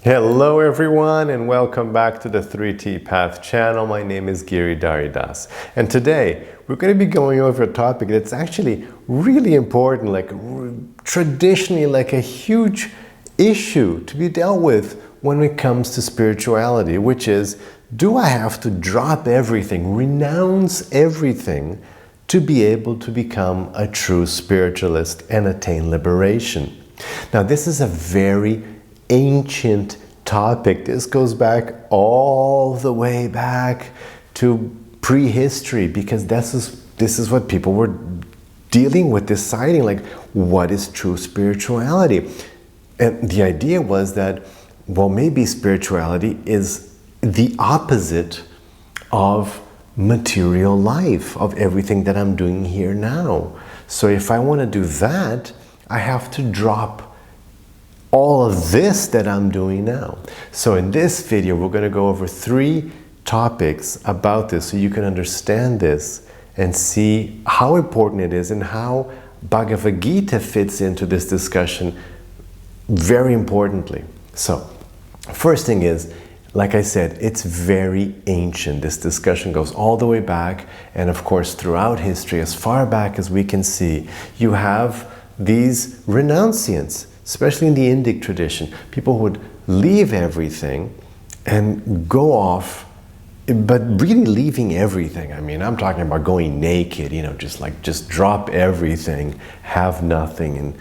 Hello everyone and welcome back to the 3T Path channel. My name is Giridhari, and today we're going to be going over a topic that's actually really important, like traditionally like a huge issue to be dealt with when it comes to spirituality, which is, do I have to drop everything, renounce everything to be able to become a true spiritualist and attain liberation? Now this is a very ancient topic. This goes back all the way back to prehistory, because this is what people were dealing with, deciding like what is true spirituality. And the idea was that, well, maybe spirituality is the opposite of material life, of everything that I'm doing here now. So if I want to do that, I have to drop all of this that I'm doing now. So in this video, we're going to go over 3 topics about this so you can understand this and see how important it is and how Bhagavad-gita fits into this discussion very importantly. So, first thing is, like I said, it's very ancient. This discussion goes all the way back, and of course throughout history, as far back as we can see, you have these renounciants. Especially in the Indic tradition, people would leave everything and go off, but really leaving everything. I mean, I'm talking about going naked, just drop everything, have nothing, and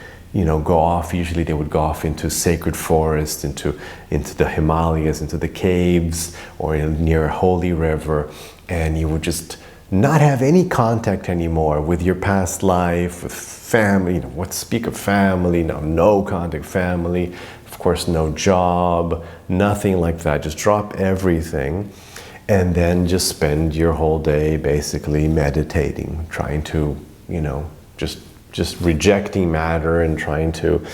go off. Usually they would go off into sacred forests, into the Himalayas, into the caves, or near a holy river, and you would just not have any contact anymore with your past life, with family. What speak of family? No contact, family. Of course, no job, nothing like that. Just drop everything, and then just spend your whole day basically meditating, trying to, just rejecting matter and trying to,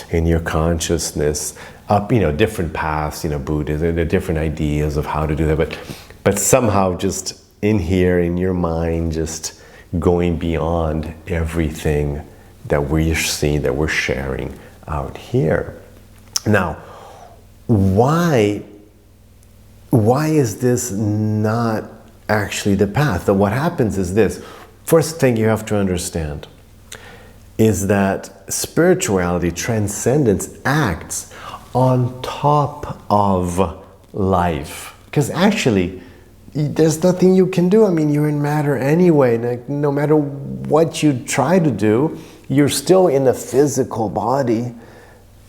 in your consciousness, up, different paths, Buddhism, there are different ideas of how to do that, but somehow just in here, in your mind, just going beyond everything that we're seeing, that we're sharing out here. Now, why is this not actually the path? What happens is this. First thing you have to understand is that spirituality, transcendence, acts on top of life. Because actually, there's nothing you can do. I mean, you're in matter anyway. Like, no matter what you try to do, you're still in a physical body,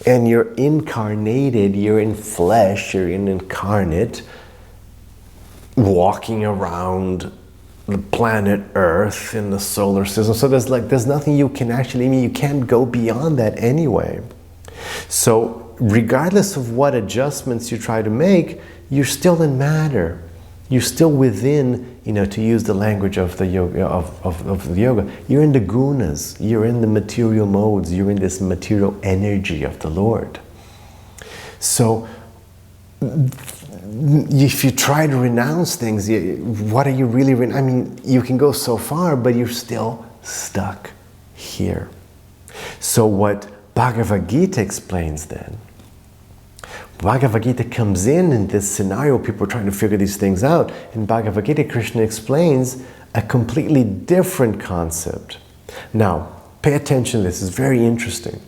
and you're incarnated, you're in flesh, you're in incarnate, walking around the planet Earth in the solar system. So there's nothing you can actually, you can't go beyond that anyway. So regardless of what adjustments you try to make, you're still in matter. You're still within, to use the language of the yoga, of the yoga, you're in the gunas, you're in the material modes, you're in this material energy of the Lord. So if you try to renounce things, what are you really you can go so far, but you're still stuck here. So what Bhagavad-gita explains then, Bhagavad-gita comes in this scenario, people are trying to figure these things out. In Bhagavad-gita, Krishna explains a completely different concept. Now, pay attention, this is very interesting.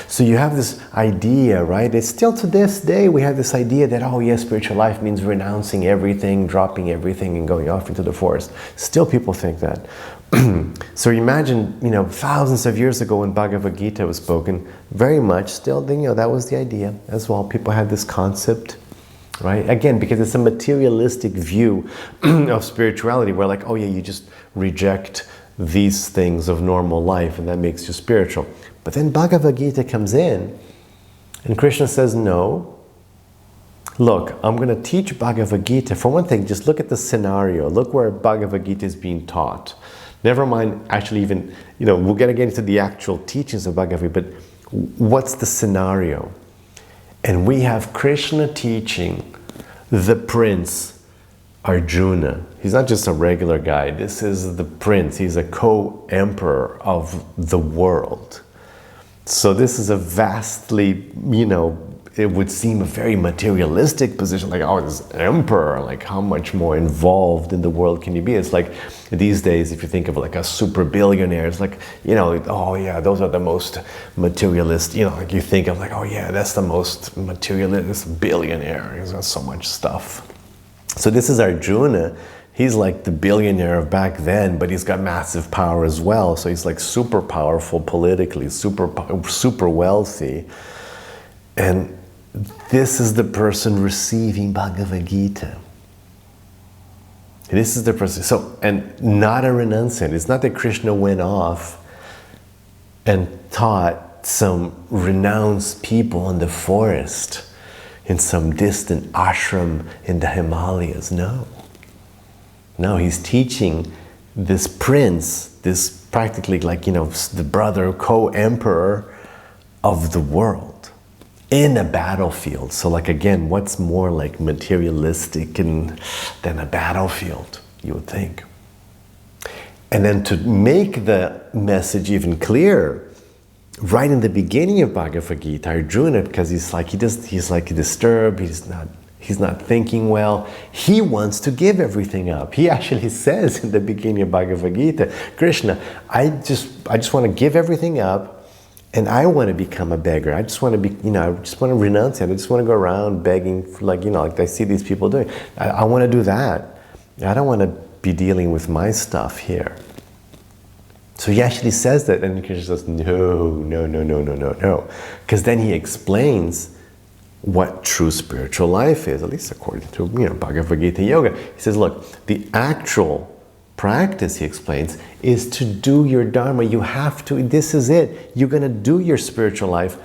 So you have this idea, right? It's still to this day, we have this idea that, oh yes, spiritual life means renouncing everything, dropping everything, and going off into the forest. Still people think that. So imagine, thousands of years ago when Bhagavad-gita was spoken, very much still, that was the idea as well. People had this concept, right? Again, because it's a materialistic view of spirituality, where like, oh yeah, you just reject these things of normal life and that makes you spiritual. But then Bhagavad-gita comes in and Krishna says, no, look, I'm going to teach Bhagavad-gita. For one thing, just look at the scenario. Look where Bhagavad-gita is being taught. Never mind, actually even, we're going to get into the actual teachings of Bhagavad-gita, but what's the scenario? And we have Krishna teaching the prince, Arjuna. He's not just a regular guy. This is the prince. He's a co-emperor of the world. So this is a vastly, it would seem a very materialistic position, like, oh, this emperor, like how much more involved in the world can you be? It's like these days, if you think of like a super billionaire, it's like, you know, oh yeah, those are the most materialist, you know, like you think of like, oh yeah, that's the most materialist billionaire, he's got so much stuff. So this is Arjuna. He's like the billionaire of back then, but he's got massive power as well. So he's like super powerful politically, super wealthy. And this is the person receiving Bhagavad-gita. This is the person, so, and not a renunciant. It's not that Krishna went off and taught some renounced people in the forest, in some distant ashram in the Himalayas. No. No, he's teaching this prince, this practically like, you know, the brother, co-emperor of the world, in a battlefield. So like, again, what's more like materialistic than a battlefield, you would think. And then to make the message even clearer, right in the beginning of Bhagavad Gita, Arjuna, because he's like disturbed, he's not thinking well, he wants to give everything up. He actually says in the beginning of Bhagavad Gita, Krishna, I just want to give everything up, and I want to become a beggar. I just want to be, you know, I just want to renounce it. I just want to go around begging for, like, you know, like I see these people doing. I want to do that. I don't want to be dealing with my stuff here. So he actually says that, and Krishna says, no. Because then he explains what true spiritual life is, at least according to, you know, Bhagavad Gita Yoga. He says, look, the actual practice, he explains, is to do your dharma. You have to, this is it. You're going to do your spiritual life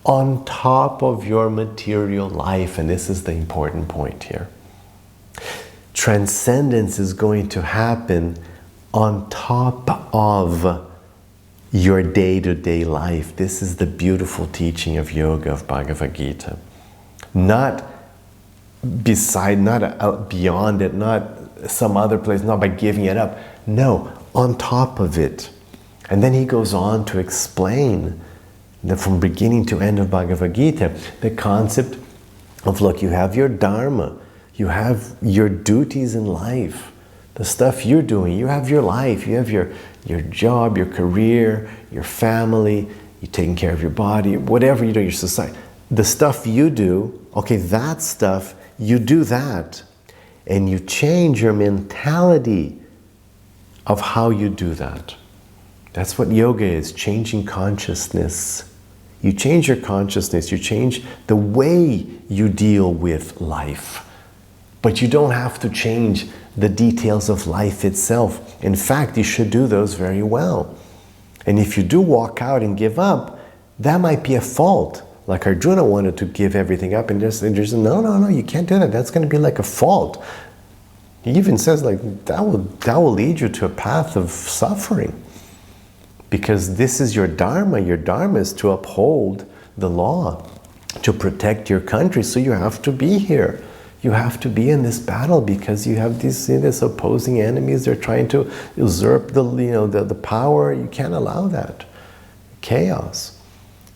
on top of your material life. And this is the important point here. Transcendence is going to happen on top of your day-to-day life. This is the beautiful teaching of yoga, of Bhagavad Gita. Not beside, not beyond it, not some other place, not by giving it up. No, on top of it. And then he goes on to explain that from beginning to end of Bhagavad Gita, the concept of, look, you have your dharma, you have your duties in life, the stuff you're doing, you have your life, you have your job, your career, your family, you're taking care of your body, whatever you do, your society. The stuff you do, okay, that stuff, you do that. And you change your mentality of how you do that. That's what yoga is, changing consciousness. You change your consciousness, you change the way you deal with life. But you don't have to change the details of life itself. In fact, you should do those very well. And if you do walk out and give up, that might be a fault. Like Arjuna wanted to give everything up, and just no, you can't do that. That's going to be like a fault. He even says like that will lead you to a path of suffering, because this is your dharma. Your dharma is to uphold the law, to protect your country. So you have to be here. You have to be in this battle because you have these opposing enemies. They're trying to usurp the power. You can't allow that chaos.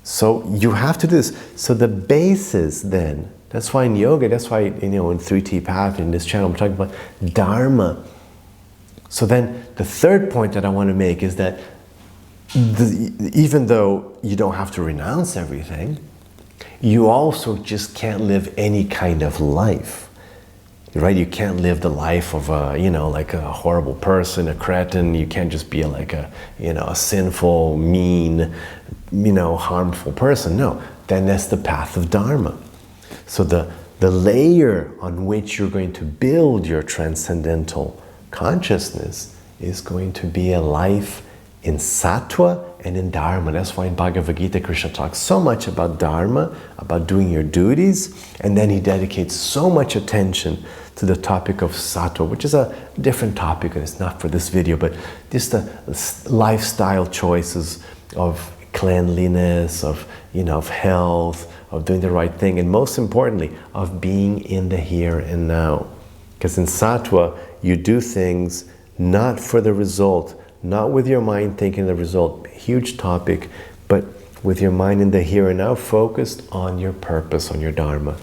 So you have to do this. So the basis then, that's why in yoga, that's why, in 3T Path, in this channel, I'm talking about dharma. So then the third point that I want to make is that even though you don't have to renounce everything, you also just can't live any kind of life, right? You can't live the life of like a horrible person, a cretin. You can't just be like a sinful, mean, harmful person. No, then that's the path of dharma. So the layer on which you're going to build your transcendental consciousness is going to be a life in sattva and in dharma. That's why in Bhagavad Gita, Krishna talks so much about dharma, about doing your duties, and then he dedicates so much attention to the topic of sattva, which is a different topic, and it's not for this video, but just the lifestyle choices of cleanliness, of health, of doing the right thing, and most importantly, of being in the here and now. Because in sattva, you do things not for the result, not with your mind thinking the result, huge topic, but with your mind in the here and now, focused on your purpose, on your dharma.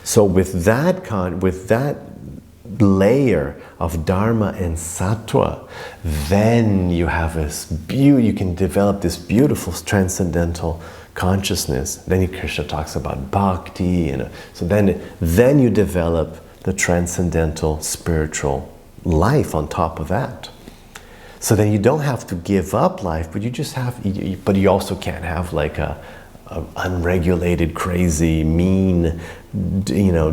So with that layer of dharma and sattva, then you have you can develop this beautiful transcendental consciousness. Then Krishna talks about bhakti, so then you develop the transcendental spiritual life on top of that. So then you don't have to give up life, but you just have, but you also can't have like a unregulated, crazy, mean,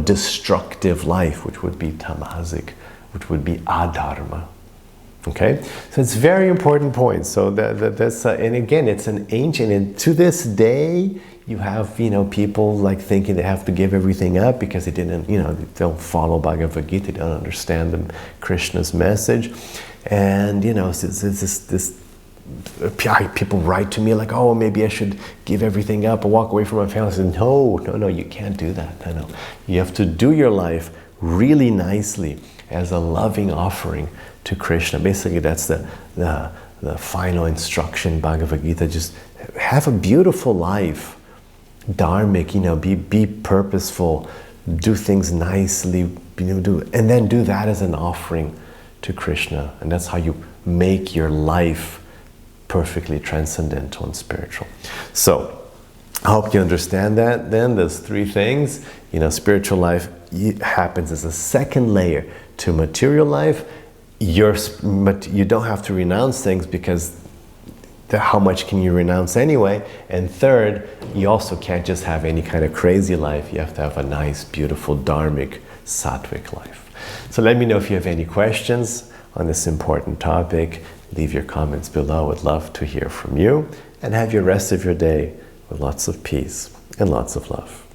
destructive life, which would be tamasic, which would be adharma. Okay, so it's very important point. So that's and again, it's an ancient, and to this day, you have people like thinking they have to give everything up because they didn't, they don't follow Bhagavad-gita, they don't understand Krishna's message, and this people write to me like, oh, maybe I should give everything up or walk away from my family. I said, no, you can't do that. No. You have to do your life really nicely as a loving offering to Krishna. Basically, that's the final instruction, Bhagavad-gita. Just have a beautiful life, dharmic, be purposeful, do things nicely, and then do that as an offering to Krishna. And that's how you make your life perfectly transcendental and spiritual. So, I hope you understand that then. There's three things. Spiritual life happens as a second layer to material life. You don't have to renounce things because how much can you renounce anyway? And third, you also can't just have any kind of crazy life. You have to have a nice, beautiful, dharmic, sattvic life. So let me know if you have any questions on this important topic. Leave your comments below. I would love to hear from you. And have your rest of your day with lots of peace and lots of love.